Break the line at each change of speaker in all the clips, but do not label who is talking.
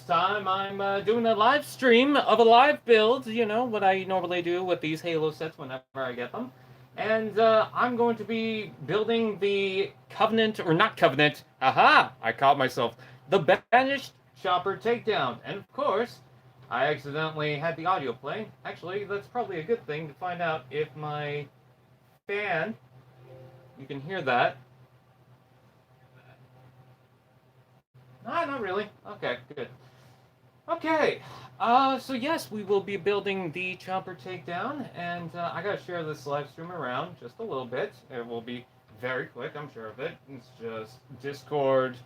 time I'm doing a live stream of a live build, you know, what I normally do with these Halo sets whenever I get them. And I'm going to be building the Covenant, or not Covenant, aha, I caught myself, the Banished Chopper Takedown. And of course, I accidentally had the audio play. Actually, that's probably a good thing to find out if my fan, you can hear that. Not really. Okay, good. Okay, so yes, we will be building the Chopper Takedown, and I gotta share this live stream around just a little bit. It will be very quick, I'm sure of it. It's just Discord,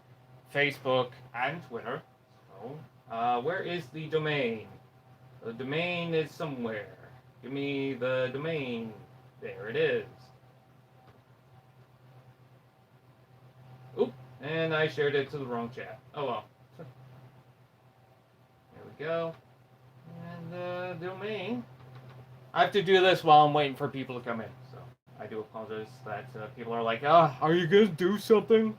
Facebook, and Twitter. So, where is the domain? The domain is somewhere. Give me the domain. There it is. Oop, and I shared it to the wrong chat. Oh well. Go. And the domain. I have to do this while I'm waiting for people to come in. So I do apologize that people are like, "Ah, are you gonna do something?"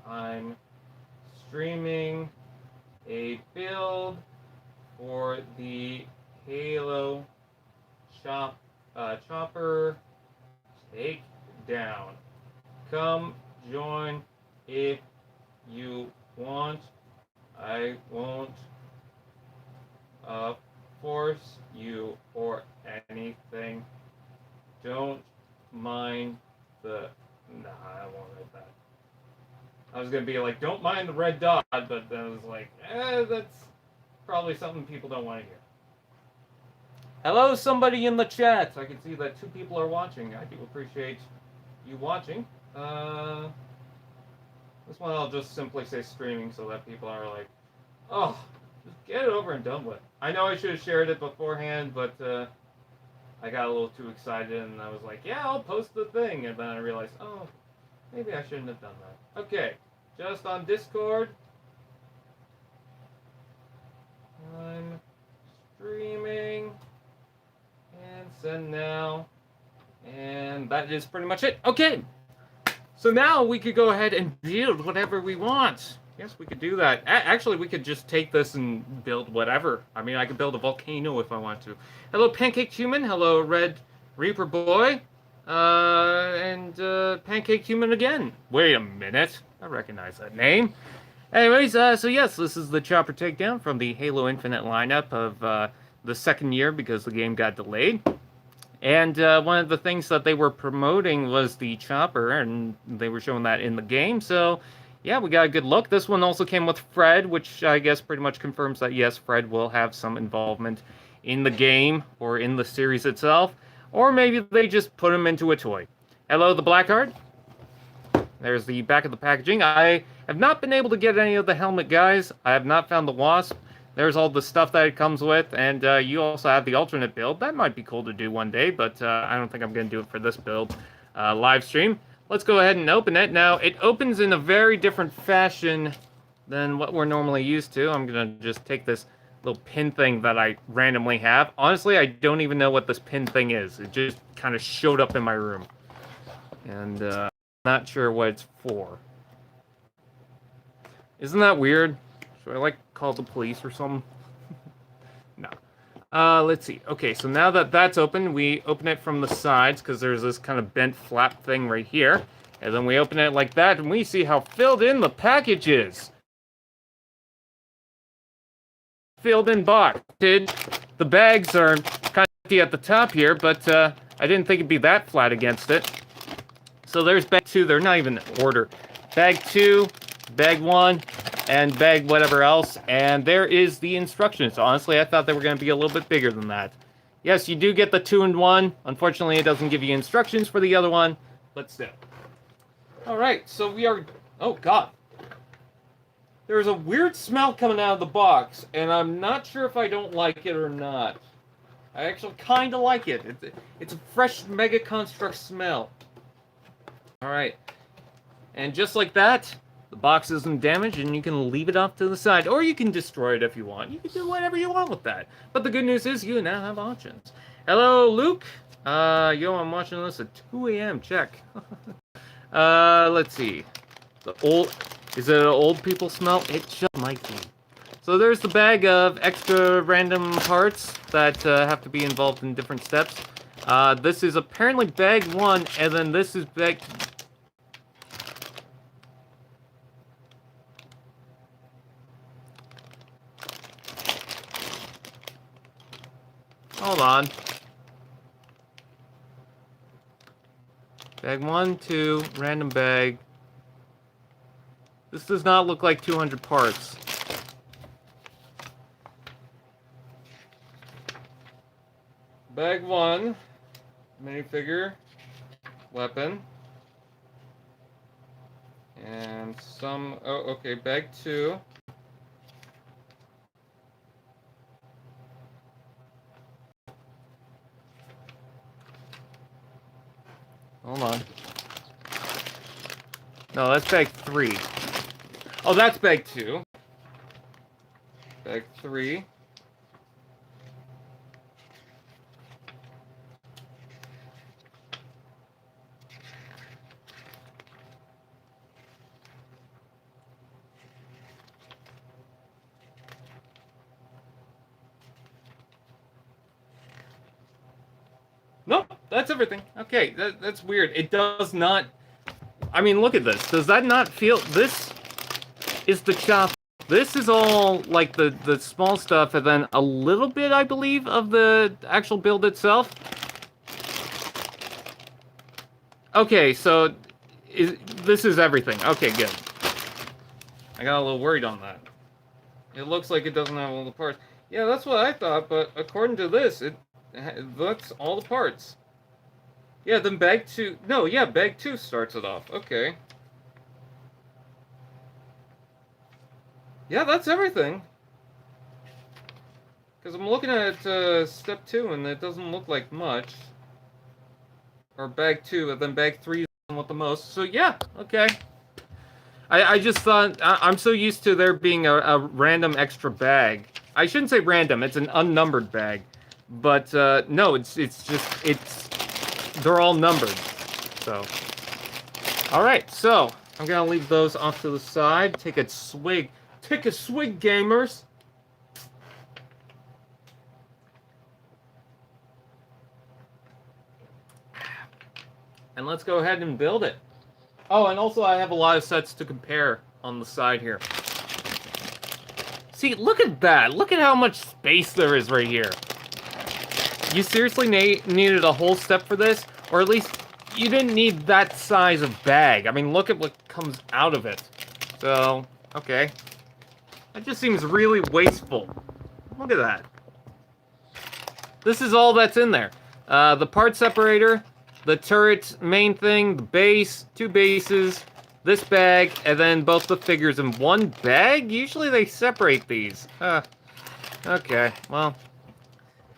I'm streaming a build for the Halo Chopper Takedown. Come join if you want. I won't force you or anything. Don't mind the... Nah, I won't write that. I was going to be like, don't mind the red dot, but then I was like, that's probably something people don't want to hear. Hello, somebody in the chat. I can see that 2 people are watching. I do appreciate you watching. This one I'll just simply say streaming so that people are like, oh, just get it over and done with. I know I should have shared it beforehand, but I got a little too excited and I was like, yeah, I'll post the thing. And then I realized, oh, maybe I shouldn't have done that. Okay, just on Discord. I'm streaming and send now. And that is pretty much it. Okay. So now we could go ahead and build whatever we want. Yes, we could do that. Actually, we could just take this and build whatever. I mean, I could build a volcano if I want to. Hello, Pancake Human. Hello, Red Reaper Boy. And Pancake Human again. Wait a minute. I recognize that name. Anyways, so yes, this is the Chopper Takedown from the Halo Infinite lineup of the second year because the game got delayed. And one of the things that they were promoting was the chopper, and they were showing that in the game. So, yeah, we got a good look. This one also came with Fred, which I guess pretty much confirms that, yes, Fred will have some involvement in the game or in the series itself. Or maybe they just put him into a toy. Hello, the Blackheart. There's the back of the packaging. I have not been able to get any of the helmet guys. I have not found the Wasp. There's all the stuff that it comes with, and you also have the alternate build. That might be cool to do one day, but I don't think I'm going to do it for this build live stream. Let's go ahead and open it. Now, it opens in a very different fashion than what we're normally used to. I'm going to just take this little pin thing that I randomly have. Honestly, I don't even know what this pin thing is. It just kind of showed up in my room. And I'm not sure what it's for. Isn't that weird? Should I, like, call the police or something? No. Let's see. Okay, so now that that's open, we open it from the sides, because there's this kind of bent flap thing right here. And then we open it like that, and we see how filled in the package is. Filled in box. The bags are kind of empty at the top here, but I didn't think it'd be that flat against it. So there's bag 2. They're not even in order. Bag 2, bag 1, and bag whatever else, and there is the instructions. Honestly, I thought they were going to be a little bit bigger than that. Yes, you do get the 2-in-1. Unfortunately, it doesn't give you instructions for the other one, but still. Alright, so we are... Oh, God. There's a weird smell coming out of the box, and I'm not sure if I don't like it or not. I actually kind of like it. It's a fresh Mega Construx smell. Alright. And just like that... The box isn't damaged, and you can leave it off to the side. Or you can destroy it if you want. You can do whatever you want with that. But the good news is you now have options. Hello, Luke. Yo, I'm watching this at 2 a.m. Check. Let's see. The old Is it an old people smell? It just might be. So there's the bag of extra random parts that have to be involved in different steps. This is apparently bag 1, and then this is bag... Hold on. Bag 1, 2, random bag. This does not look like 200 parts. Bag 1, minifigure, weapon, and some, oh, okay, bag 2. Hold on. No, that's bag 3. Oh, that's bag 2. Bag 3. Nope, that's everything. Okay, that's weird. It does not... I mean, look at this. Does that not feel... This is the chop. This is all, like, the small stuff, and then a little bit, I believe, of the actual build itself. Okay, so... this is everything. Okay, good. I got a little worried on that. It looks like it doesn't have all the parts. Yeah, that's what I thought, but according to this, that's all the parts. Yeah, then bag 2... No, yeah, bag 2 starts it off. Okay. Yeah, that's everything. Because I'm looking at step 2, and it doesn't look like much. Or bag 2, and then bag 3 is what the most. So, yeah, okay. I just thought... I'm so used to there being a random extra bag. I shouldn't say random, it's an unnumbered bag. But, no, it's just... They're all numbered. So... Alright, so... I'm gonna leave those off to the side. Take a swig. Take a swig, gamers! And let's go ahead and build it. Oh, and also I have a lot of sets to compare on the side here. See, look at that. Look at how much space there is right here. You seriously needed a whole step for this? Or at least, you didn't need that size of bag. I mean, look at what comes out of it. So, okay. That just seems really wasteful. Look at that. This is all that's in there. The part separator, the turret main thing, the base, 2 bases, this bag, and then both the figures in one bag? Usually they separate these. Okay, well,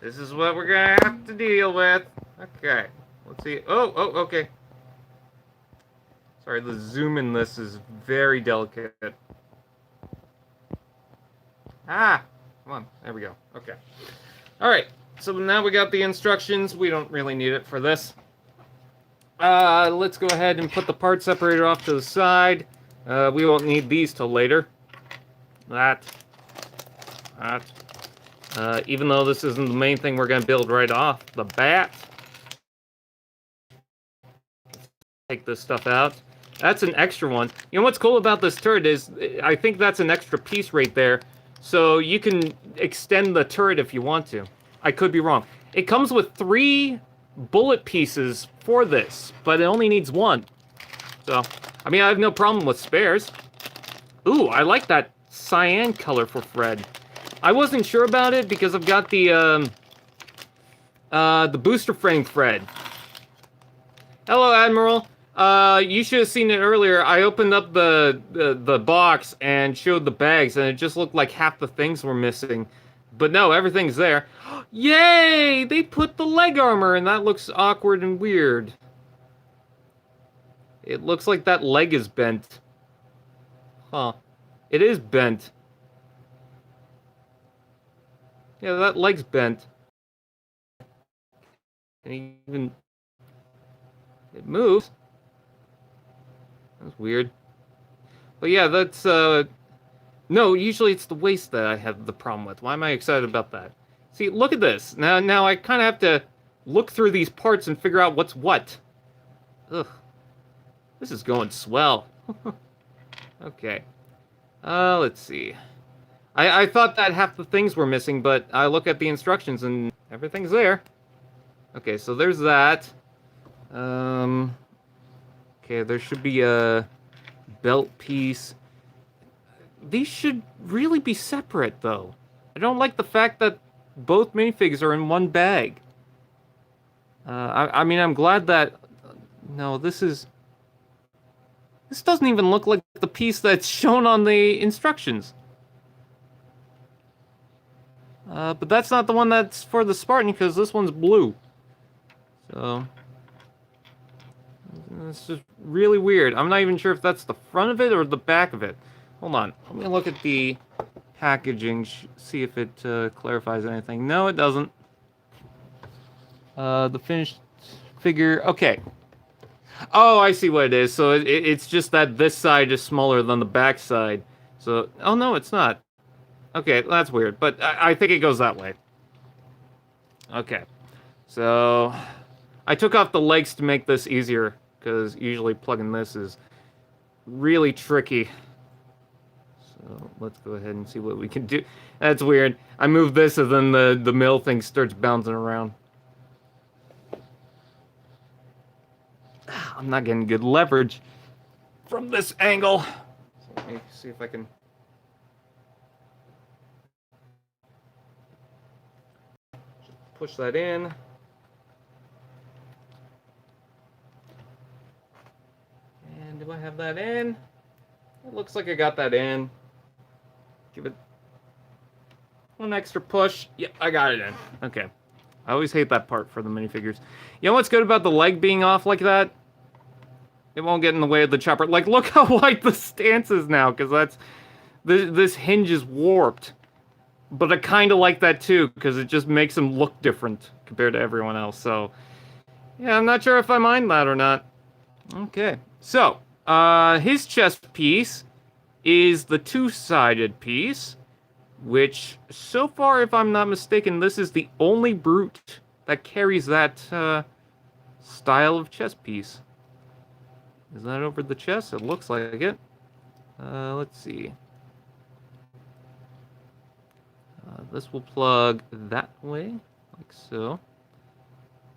this is what we're gonna have to deal with. Okay, let's see. Oh, okay. Sorry, the zoom in this is very delicate. Come on, there we go. Okay. Alright, so now we got the instructions. We don't really need it for this. Let's go ahead and put the part separator off to the side. We won't need these till later. That. Even though this isn't the main thing we're going to build right off the bat. Take this stuff out. That's an extra one. You know what's cool about this turret is, I think that's an extra piece right there. So you can extend the turret if you want to. I could be wrong. It comes with 3 bullet pieces for this, but it only needs 1. So, I mean, I have no problem with spares. Ooh, I like that cyan color for Fred. I wasn't sure about it because I've got the booster frame Fred. Hello, Admiral. You should have seen it earlier. I opened up the box and showed the bags, and it just looked like half the things were missing. But no, everything's there. Yay! They put the leg armor, and that looks awkward and weird. It looks like that leg is bent. Huh. It is bent. Yeah, that leg's bent. And even... it moves. That's weird. But yeah, that's no, usually it's the waist that I have the problem with. Why am I excited about that? See, look at this. Now I kind of have to look through these parts and figure out what's what. Ugh. This is going swell. Okay. Let's see. I thought that half the things were missing, but I look at the instructions and everything's there. Okay, so there's that. Okay, there should be a belt piece. These should really be separate, though. I don't like the fact that both minifigs are in one bag. I mean, I'm glad that... No, this is... This doesn't even look like the piece that's shown on the instructions. But that's not the one that's for the Spartan, because this one's blue. So... It's just really weird. I'm not even sure if that's the front of it or the back of it. Hold on. Let me look at the packaging, see if it clarifies anything. No, it doesn't. The finished figure... Okay. Oh, I see what it is. So it's just that this side is smaller than the back side. So... Oh, no, it's not. Okay, that's weird. But I think it goes that way. Okay. So... I took off the legs to make this easier, because usually plugging this is really tricky. So let's go ahead and see what we can do. That's weird. I move this and then the mill thing starts bouncing around. I'm not getting good leverage from this angle. So let me see if I can... Just push that in. And do I have that in? It looks like I got that in. Give it one extra push. Yep, I got it in. Okay. I always hate that part for the minifigures. You know what's good about the leg being off like that? It won't get in the way of the chopper. Like, look how wide the stance is now, because that's... This hinge is warped. But I kind of like that, too, because it just makes him look different compared to everyone else. So, yeah, I'm not sure if I mind that or not. Okay. So, his chest piece is the two-sided piece, which, so far, if I'm not mistaken, this is the only brute that carries that style of chest piece. Is that over the chest? It looks like it. Let's see. This will plug that way, like so.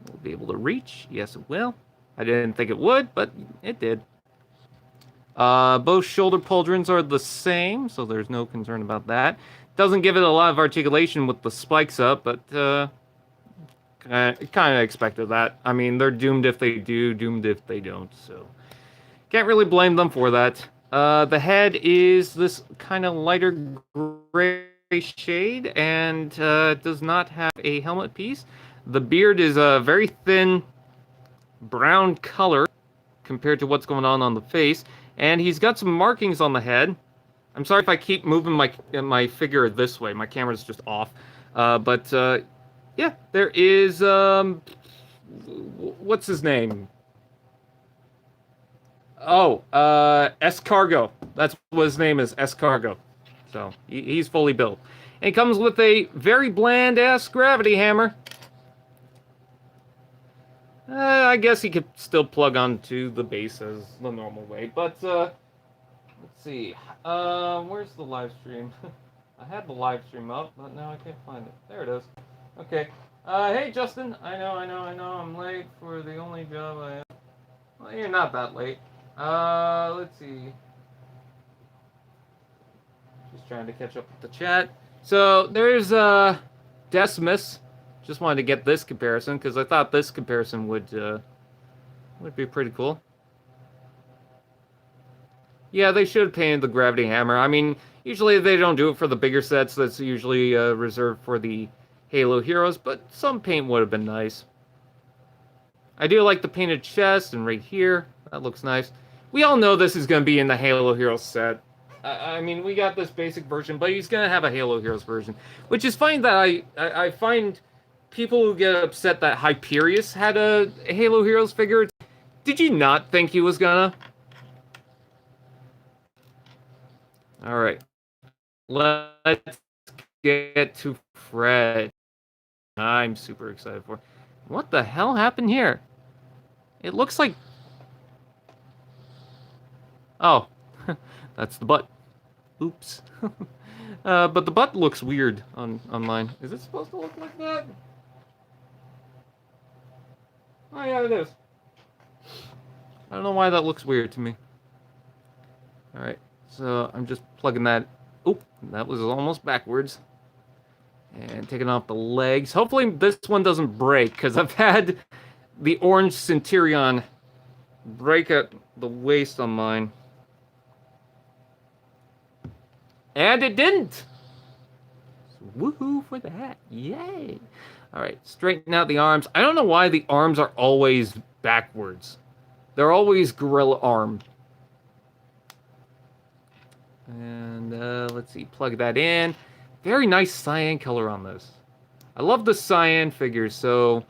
We'll be able to reach. Yes, it will. I didn't think it would, but it did. Both shoulder pauldrons are the same, so there's no concern about that. Doesn't give it a lot of articulation with the spikes up, but kind of expected that. I mean, they're doomed if they do, doomed if they don't, so... Can't really blame them for that. The head is this kind of lighter gray shade, and does not have a helmet piece. The beard is a very thin brown color compared to what's going on the face, and he's got some markings on the head. I'm sorry if I keep moving my figure this way. My camera's just off. Yeah, there is what's his name? Oh, S-Cargo. That's what his name is, S-Cargo. So, he's fully built. And it comes with a very bland-ass gravity hammer. I guess he could still plug onto the base as the normal way. But, let's see. Where's the live stream? I had the live stream up, but now I can't find it. There it is. Okay. Hey, Justin. I know. I'm late for the only job I have. Well, you're not that late. Let's see. Just trying to catch up with the chat. So, there's, Decimus. Just wanted to get this comparison, because I thought this comparison would be pretty cool. Yeah, they should have painted the gravity hammer. I mean, usually they don't do it for the bigger sets. That's usually reserved for the Halo heroes, but some paint would have been nice. I do like the painted chest, and right here, that looks nice. We all know this is going to be in the Halo Heroes set. I mean, we got this basic version, but he's going to have a Halo Heroes version. Which is fine that I find people who get upset that Hyperius had a Halo Heroes figure. Did you not think he was gonna? All right. Let's get to Fred. I'm super excited for. What the hell happened here? It looks like. Oh, that's the butt. Oops. But the butt looks weird on mine. Is it supposed to look like that? Oh yeah, it is. I don't know why that looks weird to me. All right, so I'm just plugging that. Oop, that was almost backwards. And taking off the legs. Hopefully this one doesn't break, because I've had the orange Centurion break at the waist on mine. And it didn't! So woohoo for that. Yay! Alright, straighten out the arms. I don't know why the arms are always backwards. They're always gorilla arm. And let's see, plug that in. Very nice cyan color on this. I love the cyan figures, so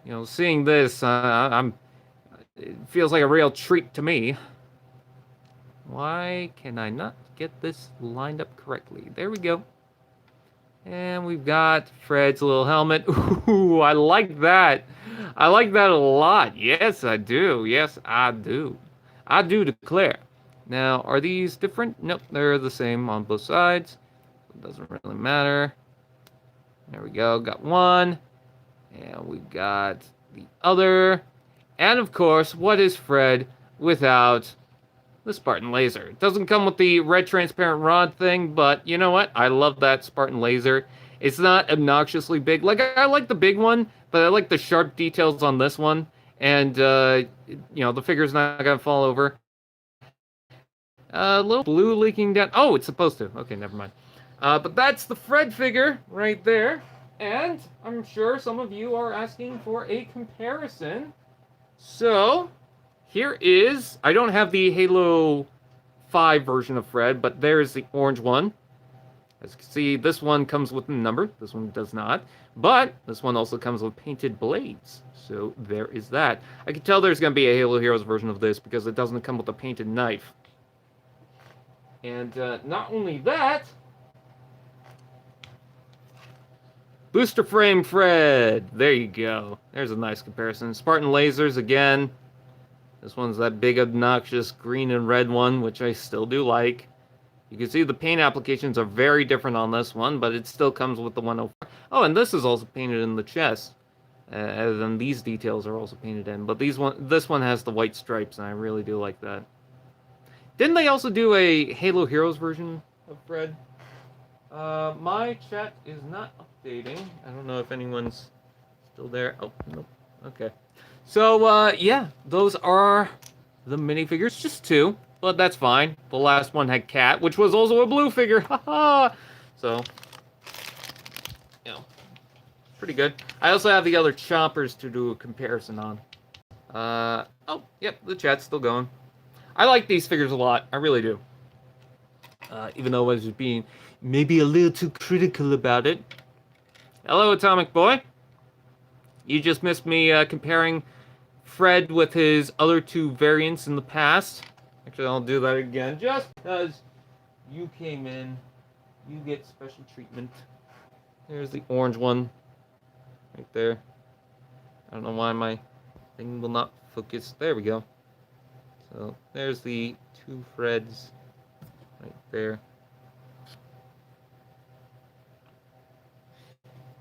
you know, seeing this, it feels like a real treat to me. Why can I not get this lined up correctly? There we go. And we've got Fred's little helmet. Ooh, I like that. I like that a lot. Yes, I do. Yes, I do. I do declare. Now, are these different? Nope, they're the same on both sides. It doesn't really matter. There we go. Got one. And we've got the other. And of course, what is Fred without the Spartan laser? It doesn't come with the red transparent rod thing, but you know what? I love that Spartan laser. It's not obnoxiously big. Like, I like the big one, but I like the sharp details on this one. And, you know, the figure's not going to fall over. A little blue leaking down. Oh, it's supposed to. Okay, never mind. But that's the Fred figure right there. And I'm sure some of you are asking for a comparison. So, here is... I don't have the Halo 5 version of Fred, but there's the orange one. As you can see, this one comes with a number. This one does not. But this one also comes with painted blades. So, there is that. I can tell there's going to be a Halo Heroes version of this because it doesn't come with a painted knife. And not only that... Booster frame Fred. There you go. There's a nice comparison. Spartan lasers again. This one's that big obnoxious green and red one, which I still do like. You can see the paint applications are very different on this one, but it still comes with the 104. Oh, and this is also painted in the chest. And then these details are also painted in. But this one has the white stripes, and I really do like that. Didn't they also do a Halo Heroes version of Fred? My chat is not updating. I don't know if anyone's still there. Oh, nope. Okay. So, yeah, those are the minifigures. Just two, but that's fine. The last one had Cat, which was also a blue figure. Haha! So, you know, pretty good. I also have the other choppers to do a comparison on. Oh, yep, the chat's still going. I like these figures a lot. I really do. Even though I was being maybe a little too critical about it. Hello, Atomic Boy. You just missed me comparing Fred with his other two variants in the past. Actually, I'll do that again just because you came in. You get special treatment. There's the orange one. Right there. I don't know why my thing will not focus. There we go. So, there's the two Freds. Right there.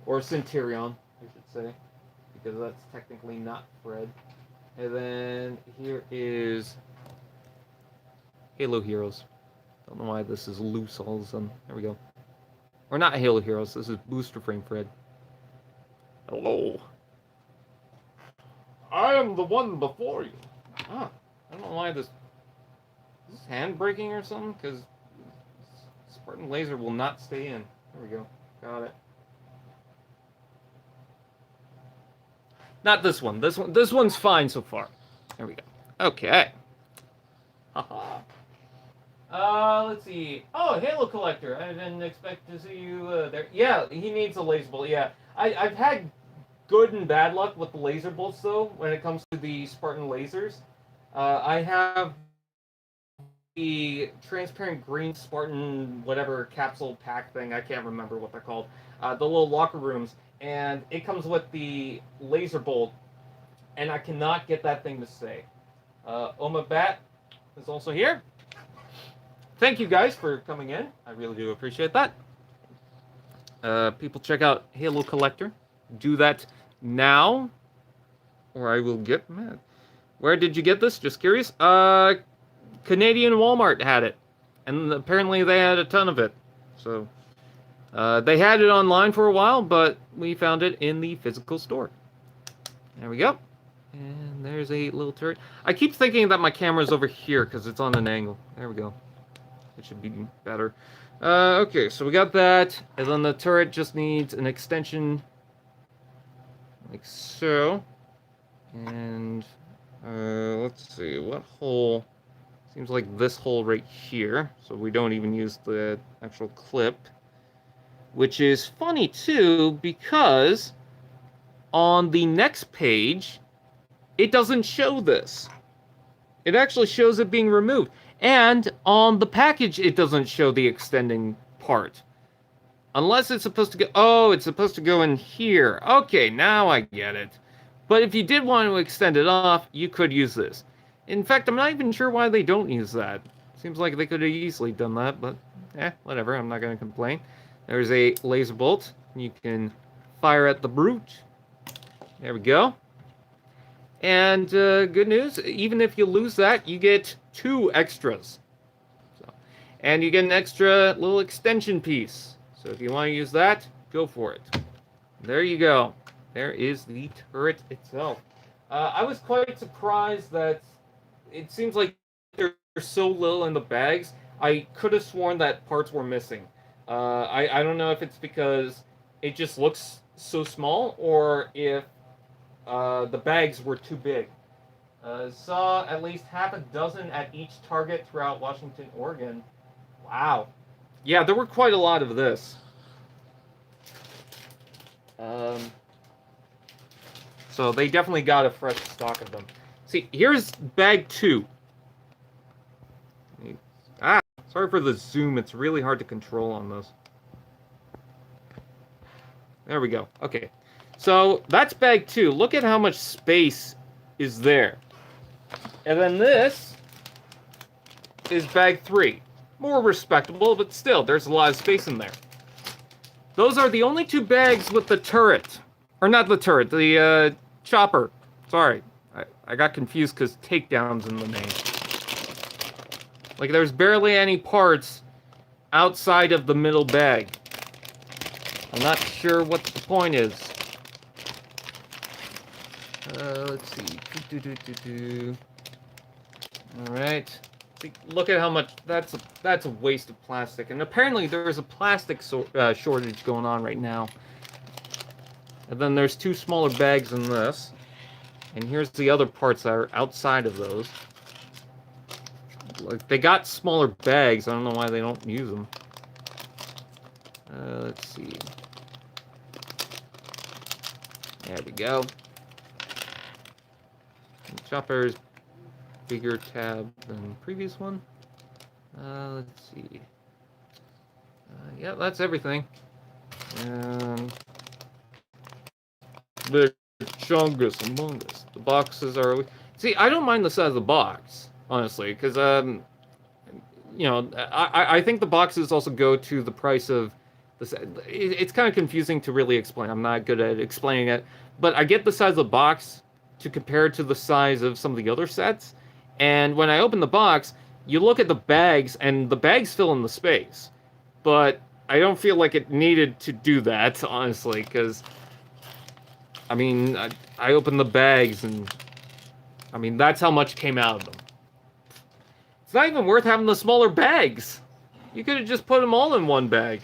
Or Centurion, I should say. Because that's technically not Fred. And then here is Halo Heroes. Don't know why this is loose all of a sudden. There we go. Or not Halo Heroes, this is Booster Frame Fred. Hello. I am the one before you. Ah, I don't know why this... Is this hand braking or something? Because Spartan Laser will not stay in. There we go. Got it. Not this one. This one's fine so far. There we go. Okay. Haha. Let's see. Oh, Halo Collector. I didn't expect to see you there. Yeah, he needs a laser bolt. Yeah, I've had good and bad luck with the laser bolts though when it comes to the Spartan lasers. I have the transparent green Spartan whatever capsule pack thing. I can't remember what they're called. The little locker rooms, and it comes with the laser bolt, and I cannot get that thing to stay. Oma Bat is also here. Thank you guys for coming in. I really do appreciate that. People check out Halo Collector. Do that now, or I will get mad. Where did you get this? Just curious. Canadian Walmart had it, and apparently they had a ton of it. So they had it online for a while, but we found it in the physical store. There we go. And there's a little turret. I keep thinking that my camera's over here because it's on an angle. There we go. It should be better. Okay, so we got that. And then the turret just needs an extension like so. And let's see, what hole? Seems like this hole right here. So we don't even use the actual clip. Which is funny too, because on the next page, it doesn't show this. It actually shows it being removed. And on the package, it doesn't show the extending part. Unless it's supposed to go... Oh, it's supposed to go in here. Okay, now I get it. But if you did want to extend it off, you could use this. In fact, I'm not even sure why they don't use that. Seems like they could have easily done that, but... whatever, I'm not going to complain. There's a laser bolt. You can fire at the brute. There we go. And good news, even if you lose that, you get 2 extras. So, and you get an extra little extension piece. So if you want to use that, go for it. There you go. There is the turret itself. I was quite surprised that it seems like there's so little in the bags. I could have sworn that parts were missing. I don't know if it's because it just looks so small or if the bags were too big. Saw at least half a dozen at each target throughout Washington, Oregon. Wow. Yeah, there were quite a lot of this. So they definitely got a fresh stock of them. See, here's bag 2. Sorry for the zoom. It's really hard to control on this. There we go. Okay. So that's bag 2. Look at how much space is there. And then this is bag 3. More respectable, but still, there's a lot of space in there. Those are the only 2 bags with the turret. Or not the turret, the chopper. Sorry. I got confused because Takedown's in the name. Like, there's barely any parts outside of the middle bag. I'm not sure what the point is. Let's see. Alright. Look at how much... That's a waste of plastic. And apparently there's a plastic shortage going on right now. And then there's 2 smaller bags in this. And here's the other parts that are outside of those. Like, they got smaller bags. I don't know why they don't use them. Let's see. There we go. And chopper's bigger tab than the previous one. Let's see. Yeah, that's everything. And the strongest among us. The boxes are... See, I don't mind the size of the box, honestly, because, you know, I think the boxes also go to the price of... It's kind of confusing to really explain. I'm not good at explaining it. But I get the size of the box to compare to the size of some of the other sets. And when I open the box, you look at the bags, and the bags fill in the space. But I don't feel like it needed to do that, honestly, because... I mean, I opened the bags, and... I mean, that's how much came out of them. It's not even worth having the smaller bags. You could have just put them all in one bag.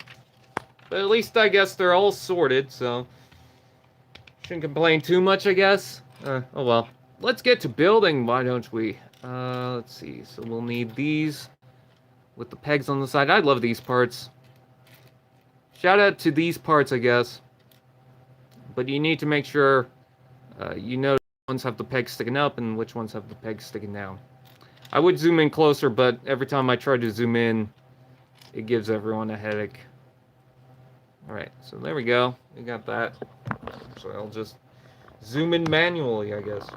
But at least, I guess, they're all sorted, so... Shouldn't complain too much, I guess. Oh well. Let's get to building, why don't we? Let's see. So we'll need these with the pegs on the side. I love these parts. Shout out to these parts, I guess. But you need to make sure you know which ones have the pegs sticking up and which ones have the pegs sticking down. I would zoom in closer, but every time I try to zoom in, it gives everyone a headache. Alright, so there we go. We got that. So I'll just zoom in manually, I guess.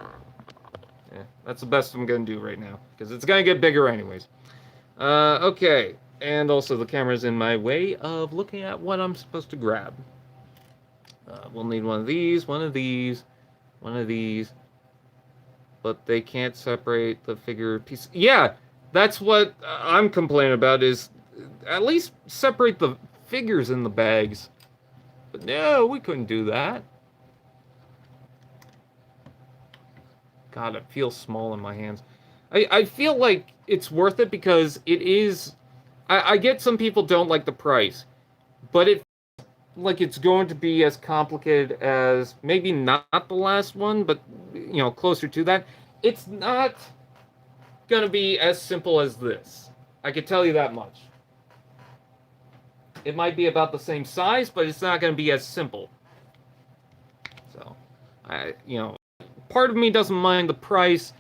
Yeah, that's the best I'm going to do right now, because it's going to get bigger anyways. Okay, and also the camera's in my way of looking at what I'm supposed to grab. We'll need one of these, one of these, one of these, but they can't separate the figure piece. Yeah, that's what I'm complaining about, is at least separate the figures in the bags. But no, we couldn't do that. God, it feels small in my hands. I feel like it's worth it because it is... I get some people don't like the price, but it feels like it's going to be as complicated as maybe not the last one, but, you know, closer to that. It's not going to be as simple as this. I can tell you that much. It might be about the same size, but it's not going to be as simple. So, you know, part of me doesn't mind the price.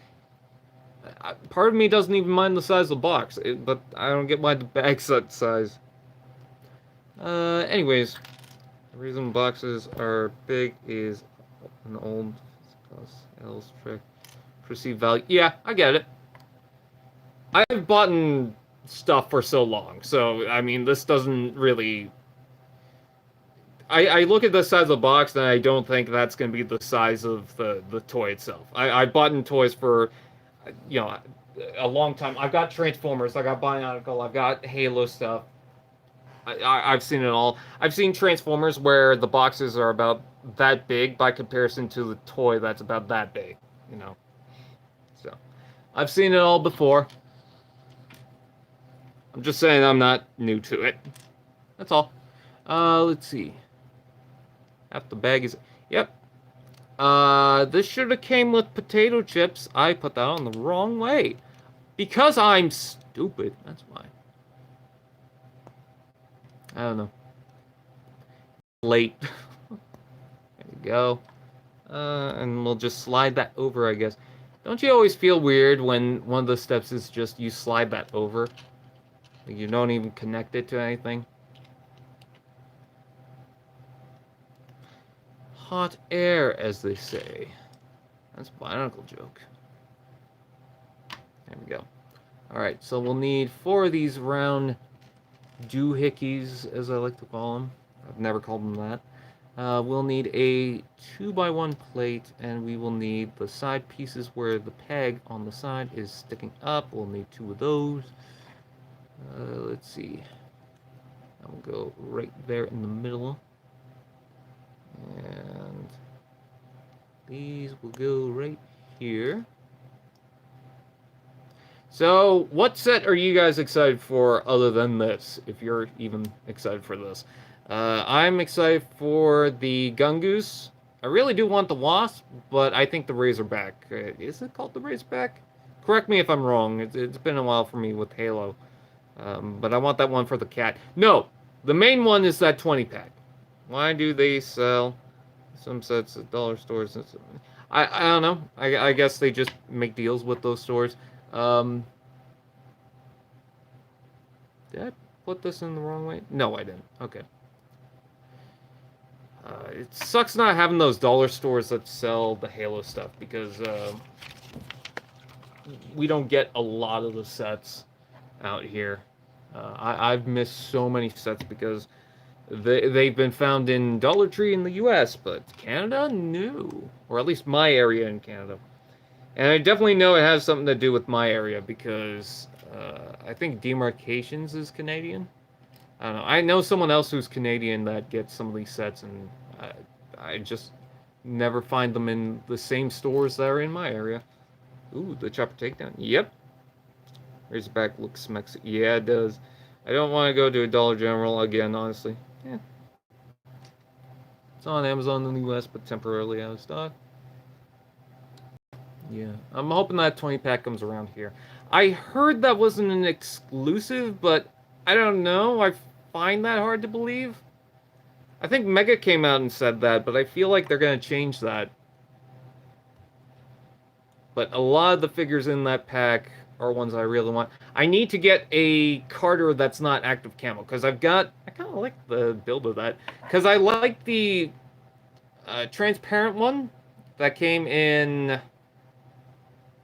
Part of me doesn't even mind the size of the box, but I don't get why the bag's that size. Anyways, the reason boxes are big is an old L's trick. Perceived value. Yeah, I get it. I've bought stuff for so long, so I mean, this doesn't really... I look at the size of the box and I don't think that's going to be the size of the toy itself. I've bought toys for, you know, a long time. I've got Transformers, I got Bionicle, I've got Halo stuff. I've seen it all. I've seen Transformers where the boxes are about that big by comparison to the toy that's about that big, you know. So, I've seen it all before. I'm just saying I'm not new to it. That's all. Let's see. Half the bag is... Yep. This should have came with potato chips. I put that on the wrong way. Because I'm stupid. That's why. I don't know. Late. There we go. And we'll just slide that over, I guess. Don't you always feel weird when one of the steps is just you slide that over? Like you don't even connect it to anything? Hot air, as they say. That's a Bionicle joke. There we go. Alright, so we'll need 4 of these round doohickeys, as I like to call them. I've never called them that. We'll need a 2x1 plate, and we will need the side pieces where the peg on the side is sticking up. We'll need 2 of those. Let's see. That will go right there in the middle. And these will go right here. So, what set are you guys excited for other than this, if you're even excited for this? I'm excited for the Gungoose. I really do want the Wasp, but I think the Razorback. Is it called the Razorback? Correct me if I'm wrong. It's been a while for me with Halo. But I want that one for the cat. No, the main one is that 20-pack. Why do they sell some sets at dollar stores? I don't know. I guess they just make deals with those stores. Did I put this in the wrong way? No, I didn't. Okay. It sucks not having those dollar stores that sell the Halo stuff because we don't get a lot of the sets out here. I've missed so many sets because they've been found in Dollar Tree in the US, but Canada, no. Or at least my area in Canada. And I definitely know it has something to do with my area because I think Demarcations is Canadian. I don't know. I know someone else who's Canadian that gets some of these sets, and I just never find them in the same stores that are in my area. Ooh, the Chopper Takedown. Yep. Razorback looks Mexican. Yeah, it does. I don't want to go to a Dollar General again, honestly. Yeah. It's on Amazon in the US, but temporarily out of stock. Yeah. I'm hoping that 20-pack comes around here. I heard that wasn't an exclusive, but I don't know. I find that hard to believe. I think Mega came out and said that, but I feel like they're going to change that. But a lot of the figures in that pack are ones I really want. I need to get a Carter that's not active camo, because I kind of like the build of that. Because I like the transparent one that came in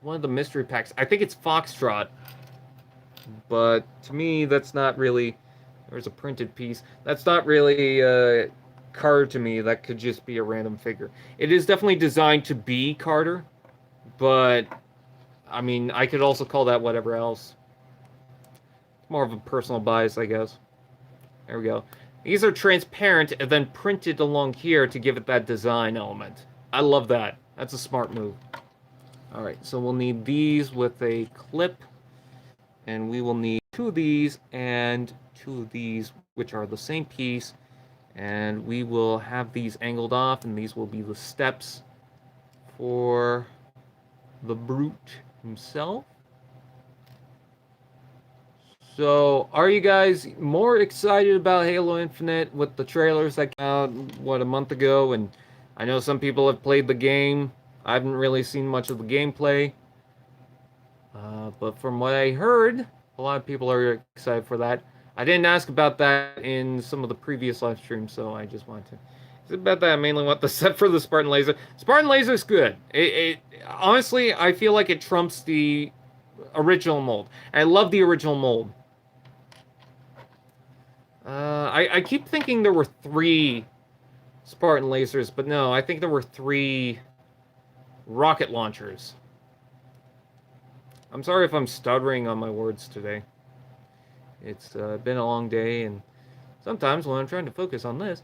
one of the mystery packs. I think it's Foxtrot. But to me, that's not really... There's a printed piece. That's not really Carter to me. That could just be a random figure. It is definitely designed to be Carter, but I mean, I could also call that whatever else. It's more of a personal bias, I guess. There we go. These are transparent and then printed along here to give it that design element. I love that. That's a smart move. Alright, so we'll need these with a clip. And we will need 2 of these and 2 of these, which are the same piece. And we will have these angled off, and these will be the steps for the brute himself. So, are you guys more excited about Halo Infinite with the trailers that came out, what, a month ago? And I know some people have played the game. I haven't really seen much of the gameplay. But from what I heard, a lot of people are excited for that. I didn't ask about that in some of the previous live streams, so I just wanted to. It's about that I mainly want the set for the Spartan Laser. Spartan Laser is good. Honestly, I feel like it trumps the original mold. I love the original mold. I keep thinking there were 3 Spartan Lasers, but no, I think there were 3 rocket launchers. I'm sorry if I'm stuttering on my words today. It's been a long day, and sometimes when I'm trying to focus on this...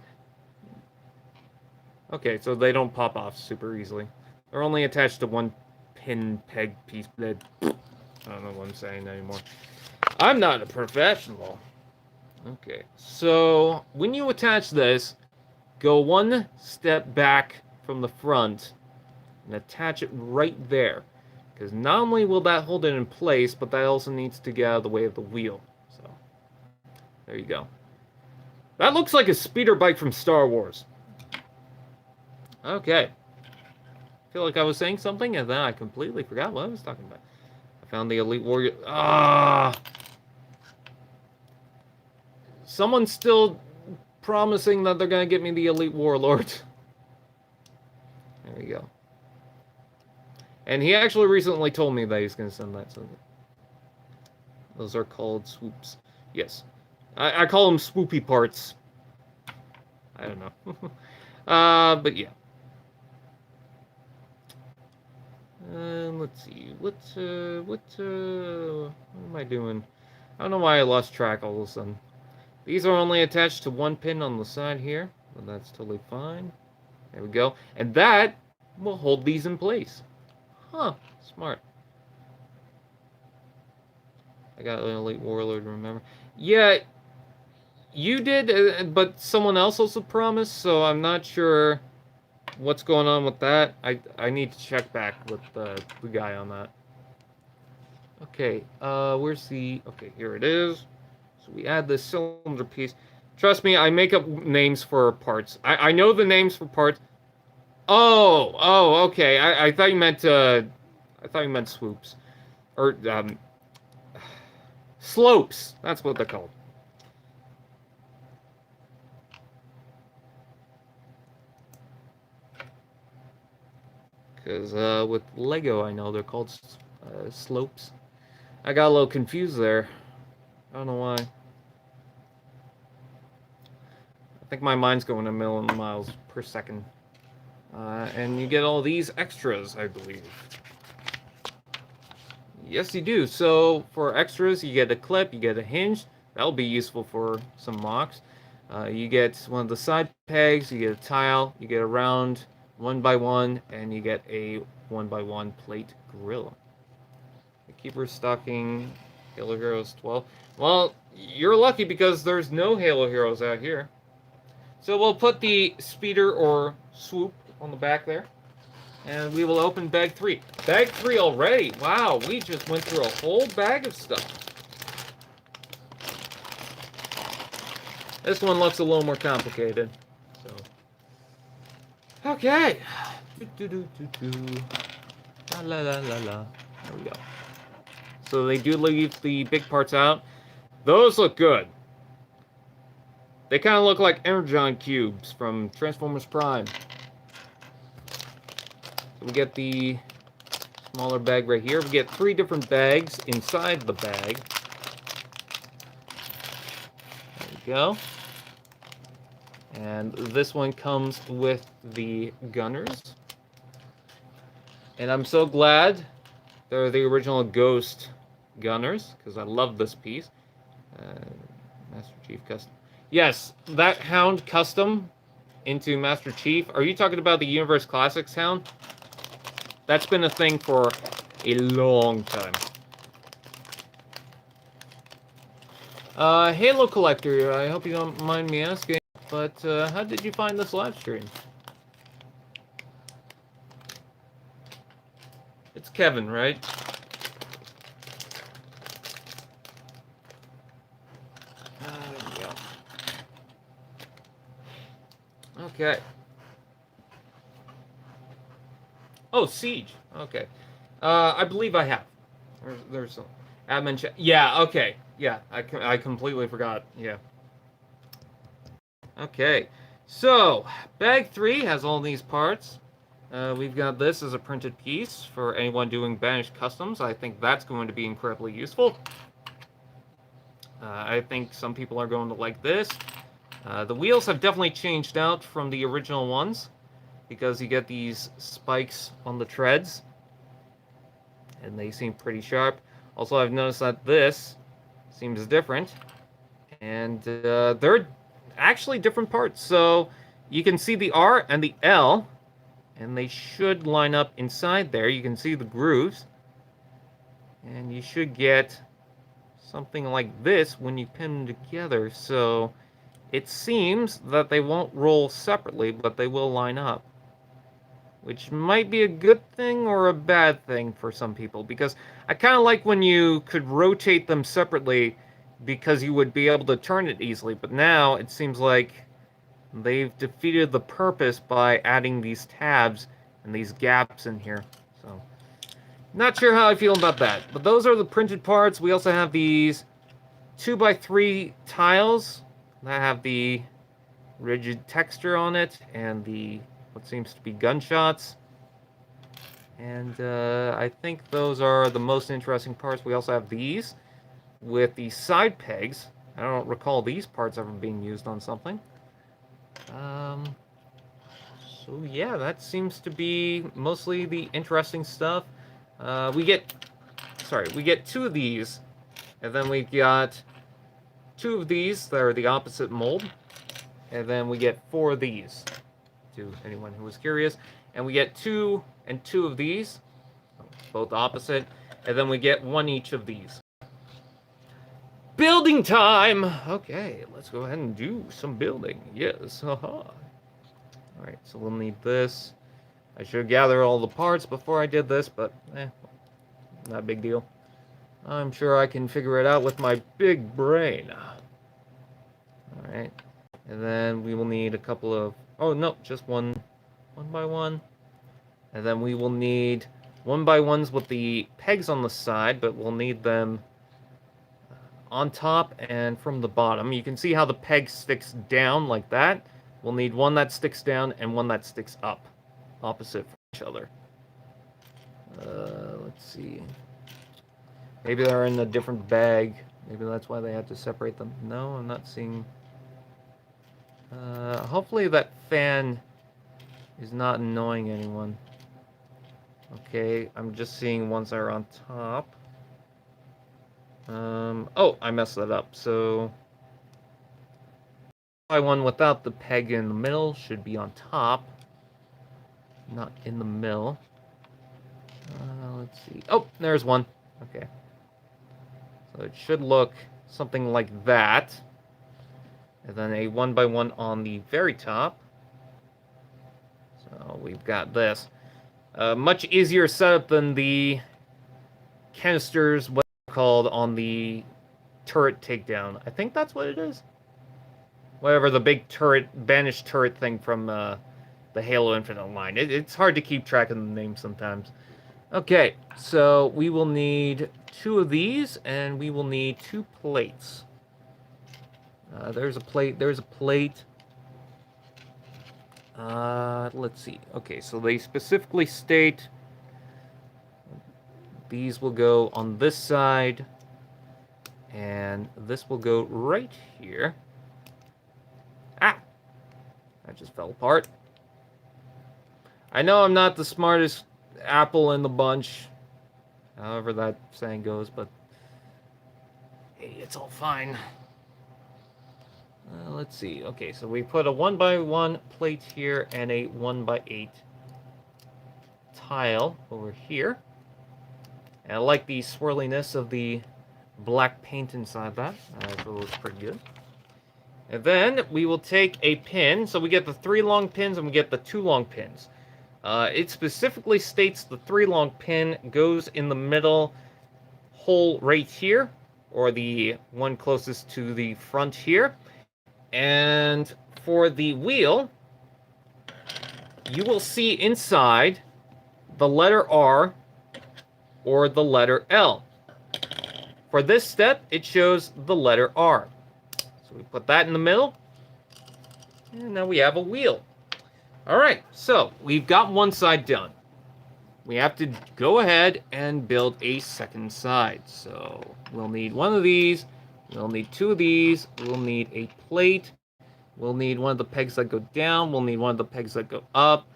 Okay, so they don't pop off super easily. They're only attached to one pin peg piece. I don't know what I'm saying anymore. I'm not a professional. Okay, so when you attach this, go 1 step back from the front and attach it right there. Because not only will that hold it in place, but that also needs to get out of the way of the wheel. So, there you go. That looks like a speeder bike from Star Wars. Okay. I feel like I was saying something, and then I completely forgot what I was talking about. I found the Elite Warrior... Someone's still promising that they're going to get me the Elite Warlord. There we go. And he actually recently told me that he's going to send that. So those are called swoops. Yes. I call them swoopy parts. I don't know. But yeah. Let's see. What am I doing? I don't know why I lost track all of a sudden. These are only attached to 1 pin on the side here, but that's totally fine. There we go. And that will hold these in place. Huh, smart. I got an Elite Warlord, remember? Yeah, you did, but someone else also promised, so I'm not sure what's going on with that. I need to check back with the guy on that. Okay, where's the... Okay, here it is. So we add this cylinder piece. Trust me, I make up names for parts. I know the names for parts. Oh, okay. I thought you meant swoops. Or, slopes. That's what they're called. Because, with Lego, I know they're called, slopes. I got a little confused there. I don't know why. I think my mind's going a million miles per second. And you get all these extras, I believe. Yes, you do. So, for extras, you get a clip, you get a hinge. That'll be useful for some mocks. You get one of the side pegs, you get a tile, you get a round 1x1, and you get a 1x1 plate grill. The Keeper stocking Halo Heroes 12. Well, you're lucky because there's no Halo Heroes out here. So we'll put the speeder or swoop on the back there. And we will open bag 3. Bag 3 already. Wow, we just went through a whole bag of stuff. This one looks a little more complicated. So, okay. La la la la la. There we go. So they do leave the big parts out. Those look good. They kind of look like Energon cubes from Transformers Prime. So we get the smaller bag right here. We get 3 different bags inside the bag. There we go. And this one comes with the gunners. And I'm so glad they're the original Ghost gunners, because I love this piece. Master Chief Custom. Yes, that Hound Custom into Master Chief. Are you talking about the Universe Classics Hound? That's been a thing for a long time. Halo Collector, I hope you don't mind me asking, but how did you find this live stream? It's Kevin, right? There we go. Okay. Oh, Siege. Okay. I believe I have. There's some admin chat. Yeah, okay. Yeah, I completely forgot. Yeah. Okay. So, bag 3 has all these parts. We've got this as a printed piece for anyone doing Banished Customs. I think that's going to be incredibly useful. I think some people are going to like this. The wheels have definitely changed out from the original ones, because you get these spikes on the treads, and they seem pretty sharp. Also, I've noticed that this seems different, and they're actually different parts. So you can see the R and the L, and they should line up inside there. You can see the grooves, and you should get something like this when you pin them together. So it seems that they won't roll separately, but they will line up, which might be a good thing or a bad thing for some people, because I kind of like when you could rotate them separately, because you would be able to turn it easily, but now it seems like they've defeated the purpose by adding these tabs and these gaps in here. So, not sure how I feel about that, but those are the printed parts. We also have these 2x3 tiles that have the rigid texture on it and the what seems to be gunshots. And I think those are the most interesting parts. We also have these with the side pegs. I don't recall these parts ever being used on something. So yeah, that seems to be mostly the interesting stuff. We get 2 of these, and then we got 2 of these that are the opposite mold, and then we get 4 of these, to anyone who was curious, and we get 2 and 2 of these, both opposite, and then we get 1 each of these. Building time! Okay, let's go ahead and do some building. Yes, haha. Alright, so we'll need this. I should gather all the parts before I did this, but not a big deal. I'm sure I can figure it out with my big brain. Alright, and then we will need a couple of... Oh, no, just one by one. And then we will need 1x1s with the pegs on the side, but we'll need them on top and from the bottom. You can see how the peg sticks down like that. We'll need one that sticks down and one that sticks up, opposite from each other. Let's see. Maybe they're in a different bag. Maybe that's why they had to separate them. No, I'm not seeing... hopefully that fan is not annoying anyone. Okay, I'm just seeing ones that are on top. Oh, I messed that up. So, one without the peg in the middle should be on top, not in the middle. Let's see. Oh, there's one. Okay. So it should look something like that. And then a 1x1 on the very top. So we've got this. Much easier setup than the canisters, what they're called, on the turret takedown. I think that's what it is. Whatever, the big turret, banished turret thing from the Halo Infinite line. It's hard to keep track of the names sometimes. Okay, so we will need 2 of these, and we will need 2 plates. There's a plate, there's a plate. Let's see. Okay, so they specifically state these will go on this side, and this will go right here. Ah! That just fell apart. I know I'm not the smartest apple in the bunch, however that saying goes, but hey, it's all fine. Let's see. Okay, so we put a 1x1 plate here and a 1x8 tile over here. And I like the swirliness of the black paint inside that. It looks pretty good. And then we will take a pin. So we get the 3 long pins and we get the 2 long pins. It specifically states the 3 long pin goes in the middle hole right here, or the one closest to the front here. And for the wheel, you will see inside the letter R or the letter L. For this step, it shows the letter R. So we put that in the middle, and now we have a wheel. All right, so we've got one side done. We have to go ahead and build a second side. So we'll need 1 of these, we'll need 2 of these, we'll need a plate, we'll need 1 of the pegs that go down, we'll need 1 of the pegs that go up.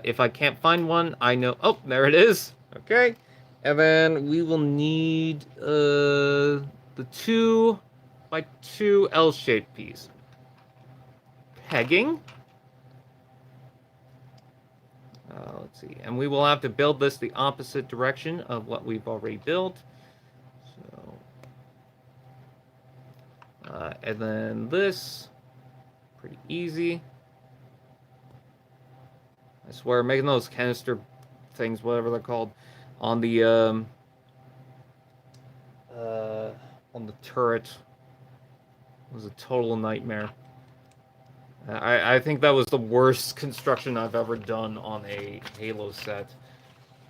If I can't find one, I know, oh, there it is, okay. And then we will need the 2x2 L-shaped piece. Pegging. Let's see, and we will have to build this the opposite direction of what we've already built. So, and then this, pretty easy. I swear, making those canister things, whatever they're called, on the turret was a total nightmare. I think that was the worst construction I've ever done on a Halo set.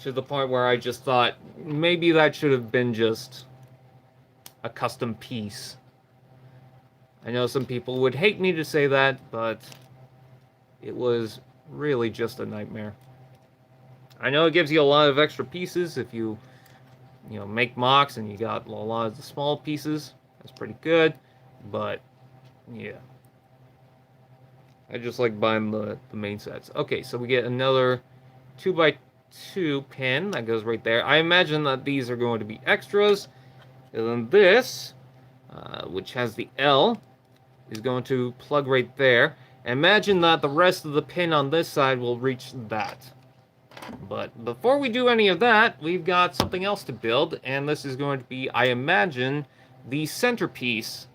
To the point where I just thought, maybe that should have been just a custom piece. I know some people would hate me to say that, but it was really just a nightmare. I know it gives you a lot of extra pieces if you make mocks and you got a lot of the small pieces. That's pretty good, but yeah. I just like buying the main sets. Okay, so we get another 2x2 pin that goes right there. I imagine that these are going to be extras. And then this, which has the L, is going to plug right there. Imagine that the rest of the pin on this side will reach that. But before we do any of that, we've got something else to build. And this is going to be, I imagine, the centerpiece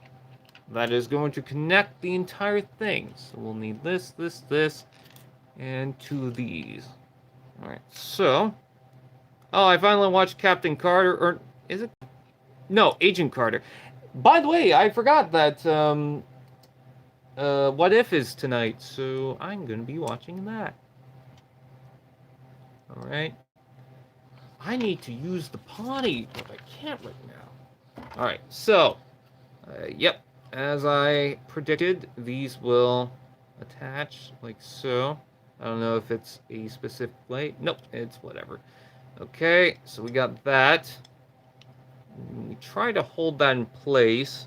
that is going to connect the entire thing. So we'll need this, this, this, and 2 of these. Alright, so... Oh, I finally watched Captain Carter, or is it? No, Agent Carter. By the way, I forgot that What If is tonight, so I'm going to be watching that. Alright. I need to use the potty, but I can't right now. Alright, so, yep. As I predicted, these will attach like so. I don't know if it's a specific way. Nope, it's whatever. Okay, so we got that. We try to hold that in place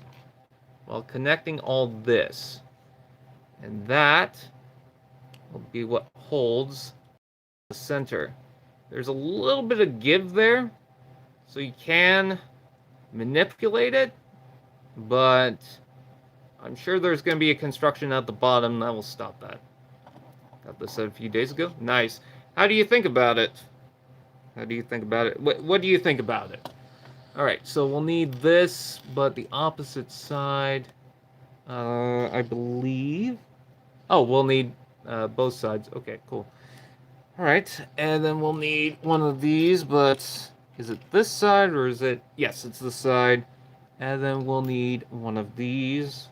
while connecting all this. And that will be what holds the center. There's a little bit of give there, so you can manipulate it, but I'm sure there's going to be a construction at the bottom that will stop that. Got this set a few days ago. Nice. How do you think about it? How do you think about it? What do you think about it? Alright, so we'll need this, but the opposite side, I believe. Oh, we'll need both sides. Okay, cool. Alright, and then we'll need 1 of these, but is it this side or is it... Yes, it's this side. And then we'll need 1 of these.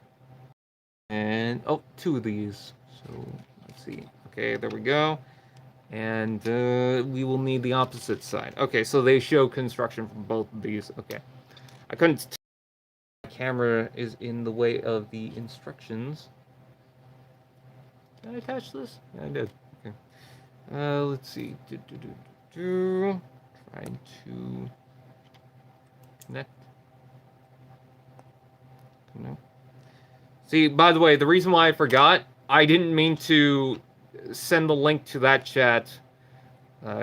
And, oh, 2 of these. So, let's see. Okay, there we go. And we will need the opposite side. Okay, so they show construction from both of these. Okay. I couldn't tell my camera is in the way of the instructions. Did I attach this? Yeah, I did. Okay. Let's see. Trying to connect. See, by the way, the reason why I forgot, I didn't mean to send the link to that chat,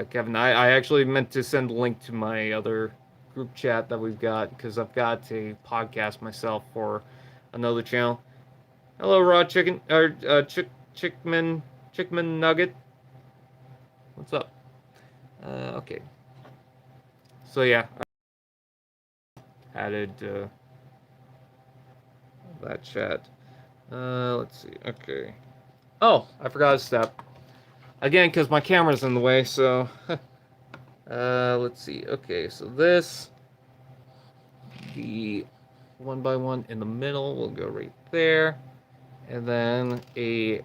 Kevin. I actually meant to send the link to my other group chat that we've got, because I've got a podcast myself for another channel. Hello, Raw Chicken, or Chickman Nugget. What's up? Okay. So yeah, I added that chat. Let's see. Okay. Oh, I forgot a step. Again, because my camera's in the way, so... let's see. Okay, so this... The 1x1 in the middle will go right there. And then a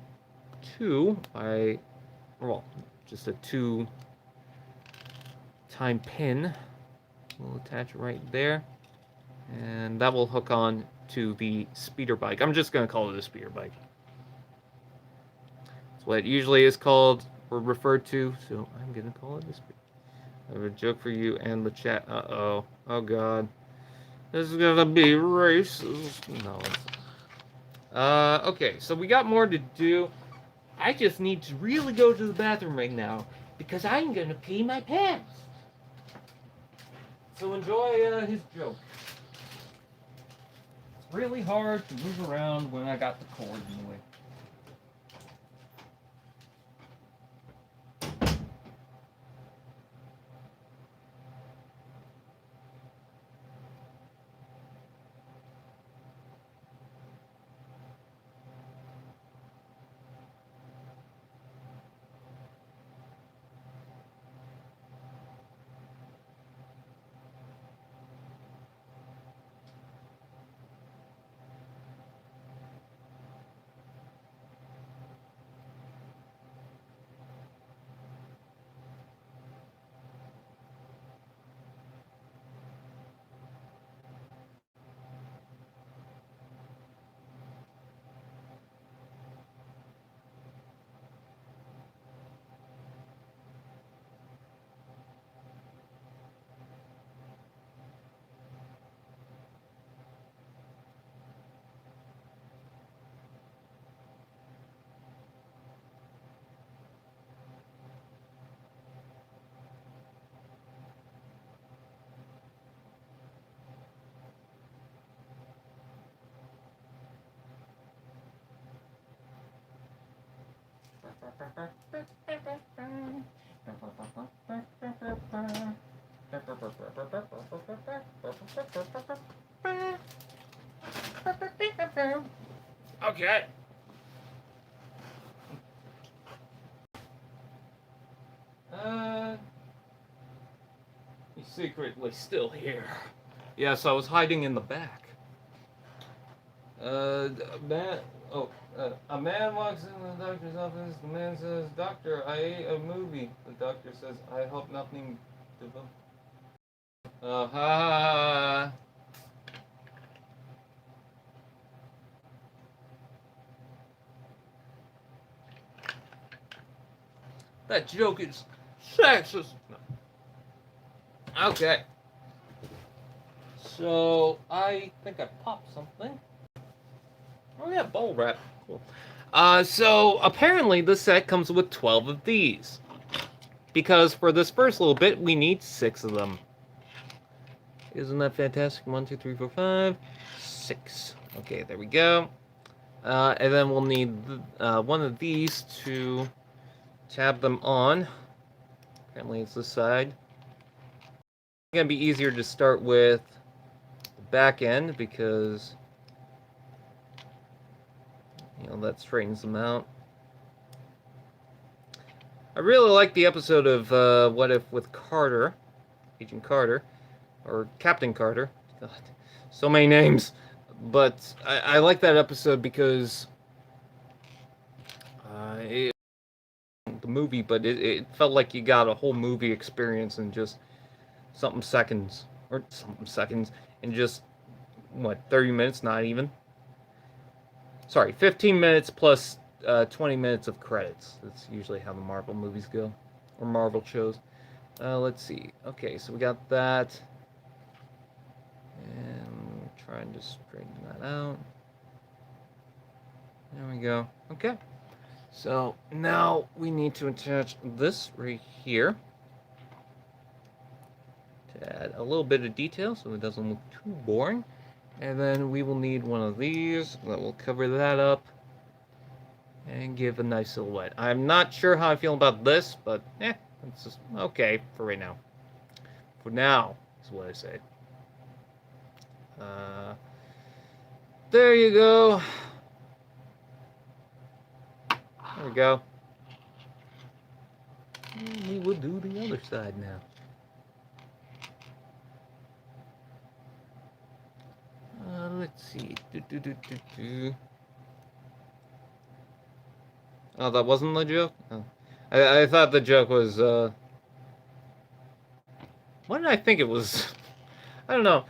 2 by... Well, just a 2 time pin. We'll attach it right there. And that will hook on to the speeder bike. I'm just going to call it a speeder bike. That's what it usually is called or referred to, so I'm going to call it a speeder. I have a joke for you and the chat. Uh-oh. Oh, God. This is going to be racist. No, it's not. Okay, so we got more to do. I just need to really go to the bathroom right now because I'm going to pee my pants. So enjoy his joke. It's really hard to move around when I got the cord in the way. Okay. He's secretly still here. Yes, I was hiding in the back. A man walks in the doctor's office. The man says, "Doctor, I ate a movie." The doctor says, "I hope nothing develop." Ha. That joke is sexist. No. Okay. So, I think I popped something. Oh yeah, bubble wrap. Cool. So, apparently this set comes with 12 of these. Because for this first little bit, we need 6 of them. Isn't that fantastic? 1, 2, 3, 4, 5, 6. Okay, there we go. And then we'll need one of these to tab them on. Apparently it's this side. It's going to be easier to start with the back end because, you know, that straightens them out. I really like the episode of What If with Carter, Agent Carter, or Captain Carter. God, so many names. But I like that episode because the movie, but it felt like you got a whole movie experience in just something seconds. Or something seconds. In just, what, 30 minutes? Not even. Sorry, 15 minutes plus 20 minutes of credits. That's usually how the Marvel movies go. Or Marvel shows. Let's see. Okay, so we got that. And trying to straighten that out. There we go. Okay. So now we need to attach this right here to add a little bit of detail so it doesn't look too boring. And then we will need one of these that will cover that up and give a nice silhouette. I'm not sure how I feel about this, but it's just okay for right now. For now is what I say. There you go. There we go. And we will do the other side now. Let's see. Oh, that wasn't the joke? Oh. I thought the joke was, what did I think it was? I don't know.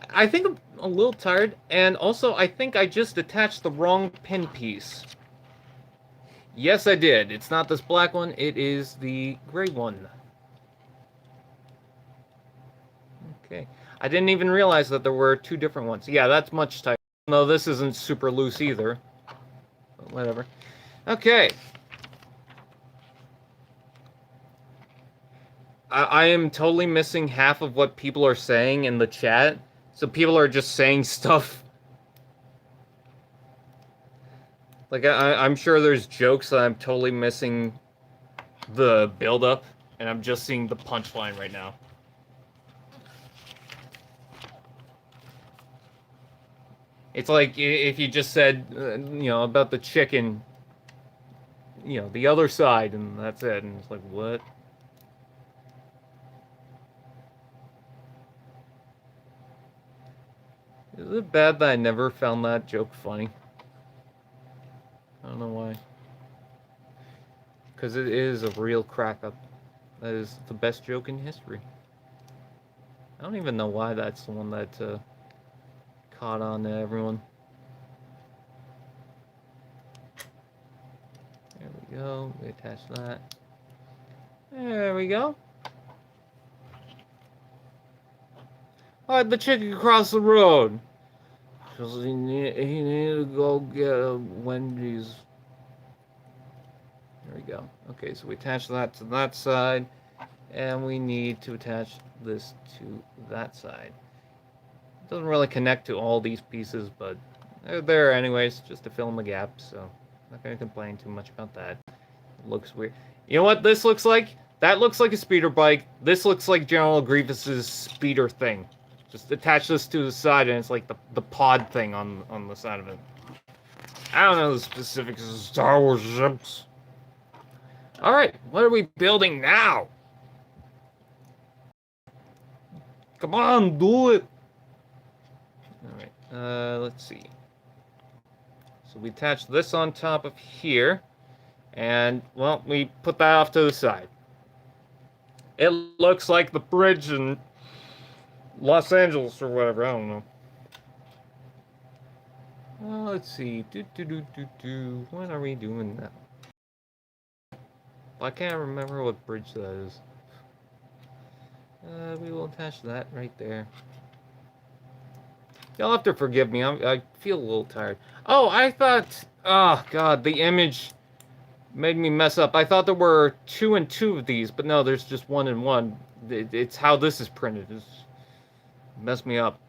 I think I'm a little tired, and also I think I just attached the wrong pin piece. Yes, I did. It's not this black one, it is the gray one. Okay. I didn't even realize that there were two different ones. Yeah, that's much tighter. No, this isn't super loose either. But whatever. Okay. I am totally missing half of what people are saying in the chat. So people are just saying stuff. Like, I'm sure there's jokes that I'm totally missing the build-up, and I'm just seeing the punchline right now. It's like if you just said, you know, about the chicken, you know, the other side, and that's it. And it's like, what? Is it bad that I never found that joke funny? I don't know why. Because it is a real crack-up. That is the best joke in history. I don't even know why that's the one that caught on to everyone. There we go. We attach that. There we go. Why'd the chicken cross the road? Because he needed to go get a Wendy's. There we go. Okay, so we attach that to that side, and we need to attach this to that side. It doesn't really connect to all these pieces, but they're there anyways, just to fill in the gap, so I'm not going to complain too much about that. It looks weird. You know what this looks like? That looks like a speeder bike. This looks like General Grievous's speeder thing. Just attach this to the side, and it's like the pod thing on the side of it. I don't know the specifics of Star Wars ships. Alright, what are we building now? Come on, do it! Alright, let's see. So we attach this on top of here, and, well, we put that off to the side. It looks like the bridge in Los Angeles or whatever, I don't know. Let's see. When are we doing that? I can't remember what bridge that is. We will attach that right there. Y'all have to forgive me. I feel a little tired. Oh, I thought... Oh, God. The image made me mess up. I thought there were 2 and 2 of these, but no, there's just 1 and 1. It's how this is printed. It's messed me up.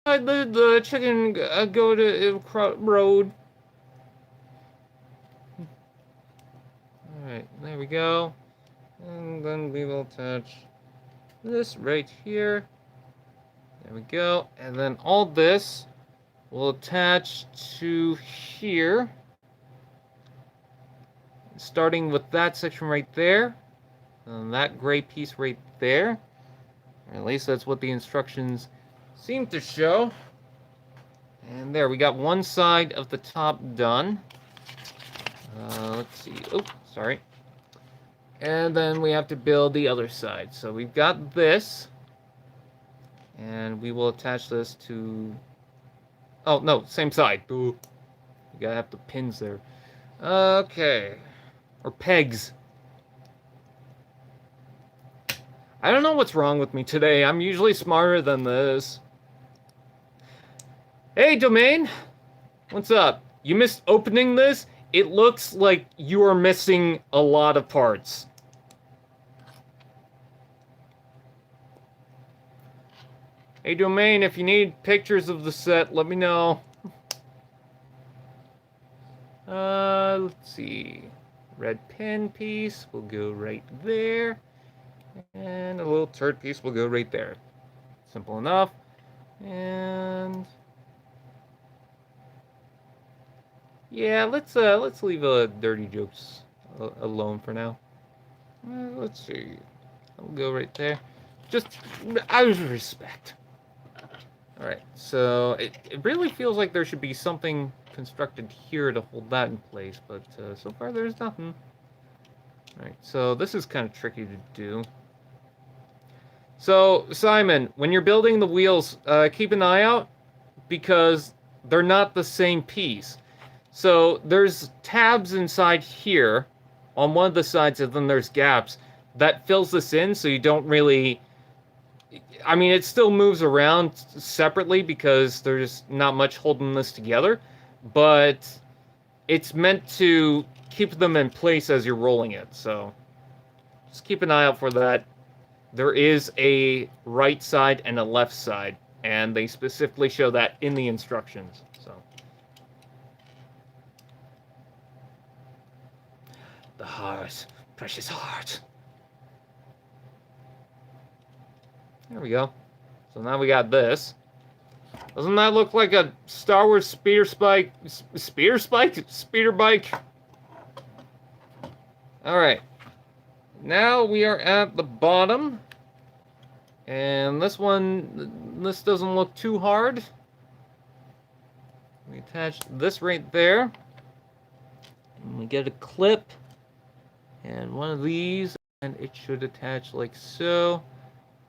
I let the chicken go to road. Alright, there we go. And then we will attach this right here. There we go. And then all this will attach to here. Starting with that section right there. And that gray piece right there. Or at least that's what the instructions seem to show. And there, we got one side of the top done. Let's see. Oh, sorry. And then we have to build the other side. So we've got this. And we will attach this to... Oh, no, same side. Ooh. You gotta have the pins there. Okay. Or pegs. I don't know what's wrong with me today. I'm usually smarter than this. Hey, Domain! What's up? You missed opening this? It looks like you are missing a lot of parts. Hey, Domain, if you need pictures of the set, let me know. Let's see. Red pin piece will go right there. And a little turd piece will go right there. Simple enough. And... yeah, let's leave dirty jokes alone for now. Let's see. I'll go right there. Just out of respect. Alright, so it really feels like there should be something constructed here to hold that in place, but so far there's nothing. Alright, so this is kind of tricky to do. So, Simon, when you're building the wheels, keep an eye out, because they're not the same piece. So, there's tabs inside here, on one of the sides, and then there's gaps, that fills this in, so you don't really... I mean, it still moves around separately, because there's not much holding this together, but it's meant to keep them in place as you're rolling it, so just keep an eye out for that. There is a right side and a left side, and they specifically show that in the instructions, so. The heart, precious heart. There we go. So now we got this. Doesn't that look like a Star Wars speeder bike? Speeder bike? Alright. Now we are at the bottom. And this doesn't look too hard. We attach this right there. And we get a clip. And one of these. And it should attach like so.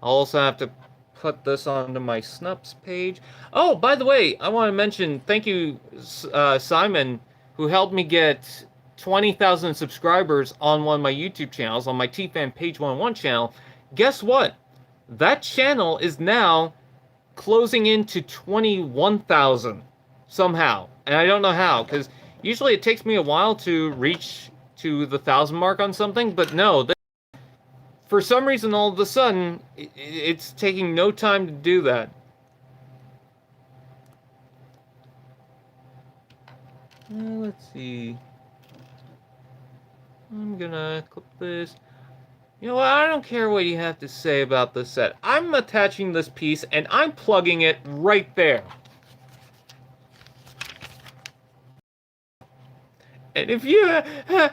I'll also have to put this onto my Snups page. Oh, by the way, I want to mention, thank you, Simon, who helped me get 20,000 subscribers on one of my YouTube channels, on my T-Fan Page 101 channel. Guess what? That channel is now closing into 21,000 somehow. And I don't know how, because usually it takes me a while to reach to the 1,000 mark on something, but no, for some reason, all of a sudden, it's taking no time to do that. Let's see. I'm gonna clip this. You know what? I don't care what you have to say about this set. I'm attaching this piece, and I'm plugging it right there. And if you have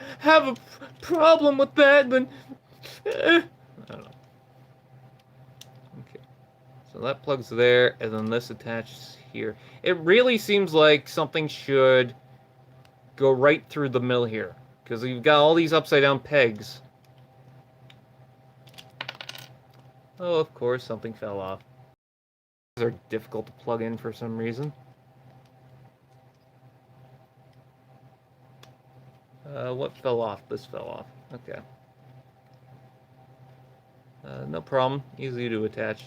a problem with that, then... I don't know. Okay. So that plugs there, and then this attaches here. It really seems like something should go right through the middle here, because you've got all these upside-down pegs. Oh, of course, something fell off. These are difficult to plug in for some reason. What fell off? This fell off. Okay. No problem. Easy to attach.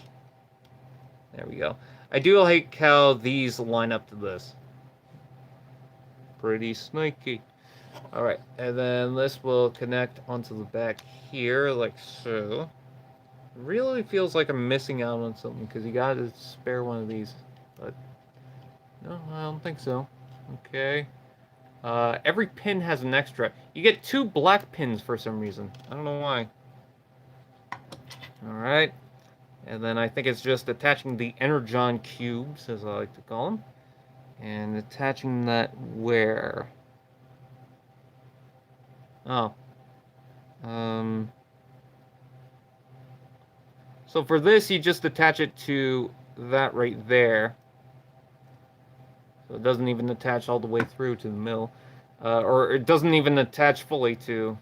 There we go. I do like how these line up to this. Pretty snaky. Alright, and then this will connect onto the back here, like so. Really feels like I'm missing out on something, because you gotta spare one of these. But, no, I don't think so. Okay. Every pin has an extra. You get 2 black pins for some reason. I don't know why. Alright. And then I think it's just attaching the energon cubes, as I like to call them. And attaching that where? Oh. So for this, you just attach it to that right there. So it doesn't even attach all the way through to the mill. or it doesn't even attach fully to, you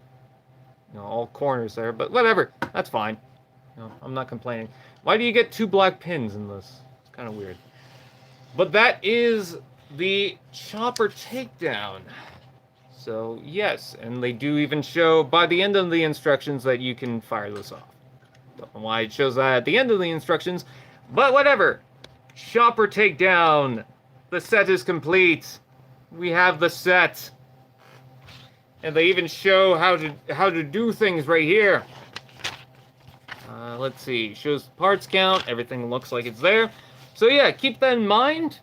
know, all corners there. But whatever, that's fine. You know, I'm not complaining. Why do you get 2 black pins in this? It's kind of weird. But that is the chopper takedown. So yes, and they do even show by the end of the instructions that you can fire this off. Don't know why it shows that at the end of the instructions, but whatever. Chopper takedown. The set is complete. We have the set. And they even show how to do things right here. Let's see. Shows parts count. Everything looks like it's there. So yeah, keep that in mind.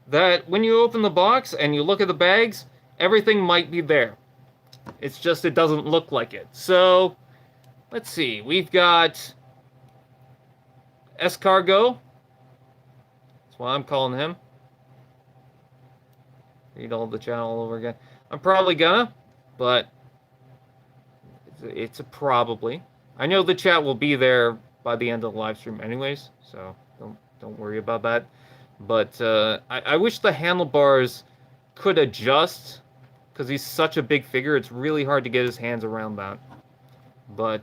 That when you open the box and you look at the bags, everything might be there. It's just it doesn't look like it. So let's see. We've got Escargot. That's what I'm calling him. Read all the channel all over again. I'm probably gonna, but it's a probably. I know the chat will be there by the end of the live stream anyways, so don't worry about that. But I wish the handlebars could adjust, because he's such a big figure. It's really hard to get his hands around that. But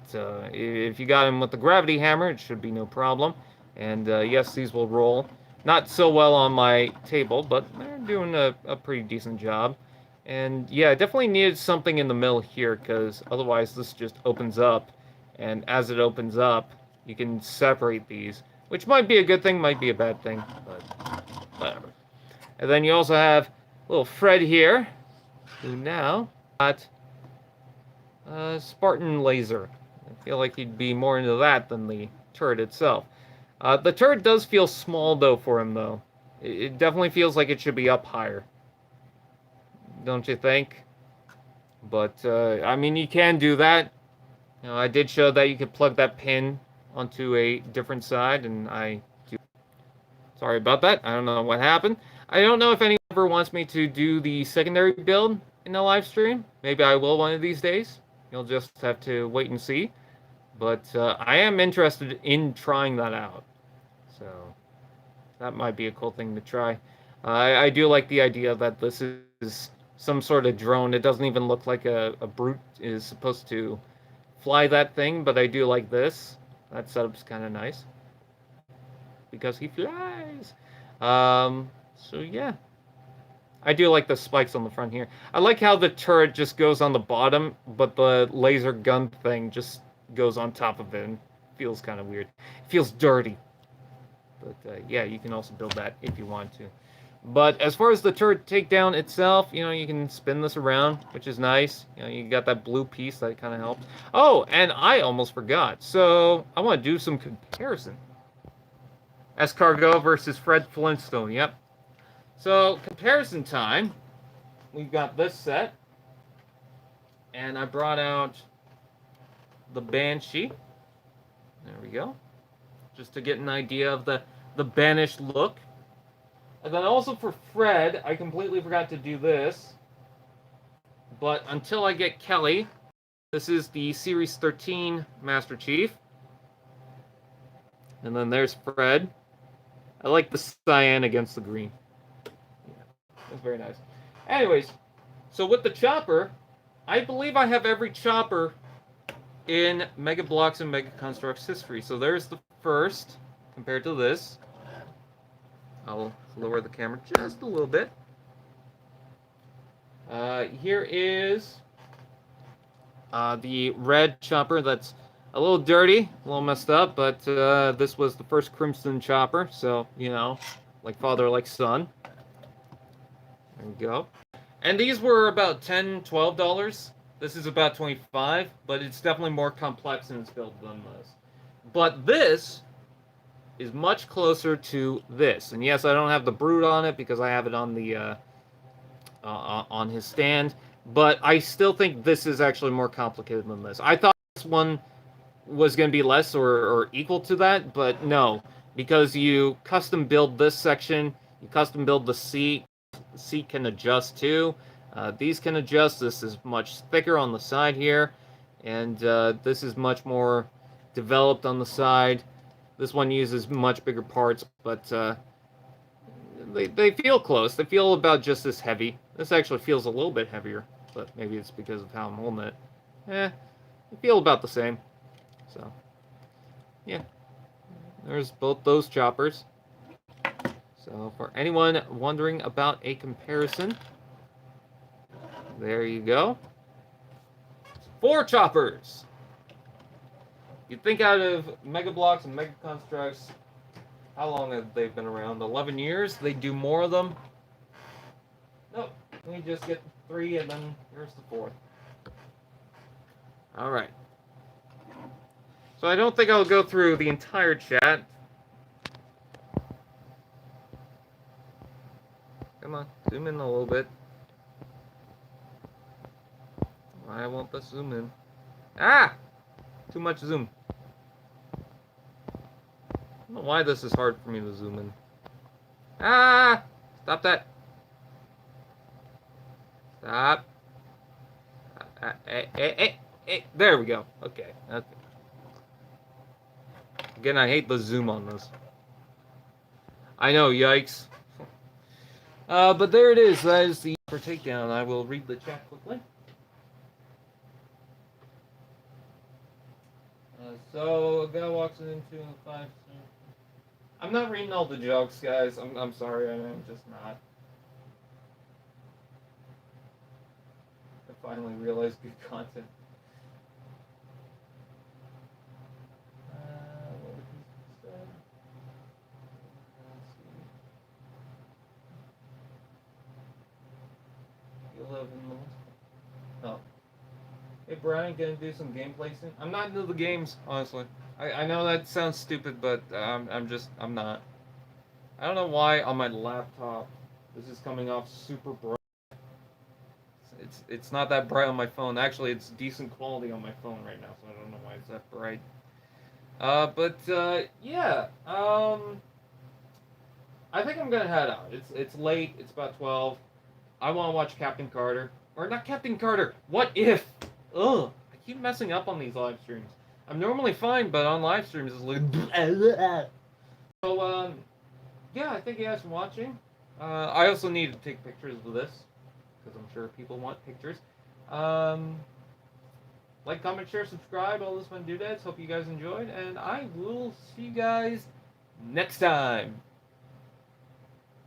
if you got him with the gravity hammer, it should be no problem. And yes, these will roll. Not so well on my table, but they're doing a pretty decent job. And yeah, definitely needed something in the middle here, because otherwise this just opens up. And as it opens up, you can separate these, which might be a good thing, might be a bad thing, but whatever. And then you also have little Fred here, who now got a Spartan laser. I feel like he'd be more into that than the turret itself. The turret does feel small, though, for him, though. It definitely feels like it should be up higher. Don't you think? But, I mean, you can do that. You know, I did show that you could plug that pin onto a different side, and I do. Sorry about that. I don't know what happened. I don't know if anyone ever wants me to do the secondary build in the live stream. Maybe I will one of these days. You'll just have to wait and see. But I am interested in trying that out. So that might be a cool thing to try. I do like the idea that this is some sort of drone. It doesn't even look like a brute is supposed to fly that thing, but I do like this. That setup's kind of nice. Because he flies. So yeah. I do like the spikes on the front here. I like how the turret just goes on the bottom, but the laser gun thing just goes on top of it and feels kind of weird. It feels dirty. But yeah, you can also build that if you want to. But as far as the turret takedown itself, you know, you can spin this around, which is nice. You know, you got that blue piece that kind of helps. Oh, and I almost forgot. So I want to do some comparison. Escargot versus Fred Flintstone. Yep. So comparison time. We've got this set, and I brought out the Banshee. There we go. Just to get an idea of the banished look. And then also for Fred, I completely forgot to do this. But until I get Kelly, this is the Series 13 Master Chief. And then there's Fred. I like the cyan against the green. Yeah, that's very nice. Anyways, so with the chopper, I believe I have every chopper in Mega Bloks and Mega Construx history. So there's the first, compared to this. I'll lower the camera just a little bit. Here is the red chopper that's a little dirty, a little messed up, but this was the first Crimson chopper, so, you know, like father, like son. There we go. And these were about $10, $12. This is about $25, but it's definitely more complex in its build than this. But this is much closer to this. And yes, I don't have the Brute on it because I have it on the on his stand, but I still think this is actually more complicated than this. I thought this one was going to be less or equal to that, but no, because you custom build this section, you custom build the seat. The seat can adjust too. These can adjust. This is much thicker on the side here, and this is much more developed on the side. This one uses much bigger parts, but they feel close. They feel about just as heavy. This actually feels a little bit heavier. but maybe it's because of how I'm holding it. They feel about the same. So, yeah. There's both those choppers. So, for anyone wondering about a comparison, there you go. 4 choppers! You'd think out of Mega Blocks and Mega Construx, how long have they been around? 11 years? They do more of them? Nope. We just get 3 and then here's the 4th. Alright. So I don't think I'll go through the entire chat. Come on, zoom in a little bit. Why won't this zoom in? Ah! Too much zoom. I don't know why this is hard for me to zoom in. Ah! Stop that. Stop. There we go. Okay. Again, I hate the zoom on this. I know, yikes. But there it is. That is the for takedown. I will read the chat quickly. So a guy walks into 5. I'm not reading all the jokes, guys. I'm sorry. I'm just not. I finally realized good content. What was he said? Let's see. 11 minutes. Oh. Hey Brian, gonna do some gameplay soon? I'm not into the games, honestly. I know that sounds stupid, but I'm not. I don't know why on my laptop this is coming off super bright. It's not that bright on my phone. Actually, it's decent quality on my phone right now, so I don't know why it's that bright. Yeah. I think I'm gonna head out. It's late. It's about 12. I want to watch Captain Carter, or not Captain Carter. What if? Ugh. I keep messing up on these live streams. I'm normally fine, but on live streams it's like. So yeah. I thank you guys for watching. I also need to take pictures of this, because I'm sure people want pictures. Like, comment, share, subscribe, all those fun doodads. Hope you guys enjoyed, and I will see you guys next time.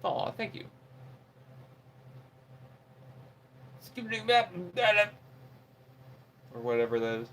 Aw, thank you. Or whatever that is.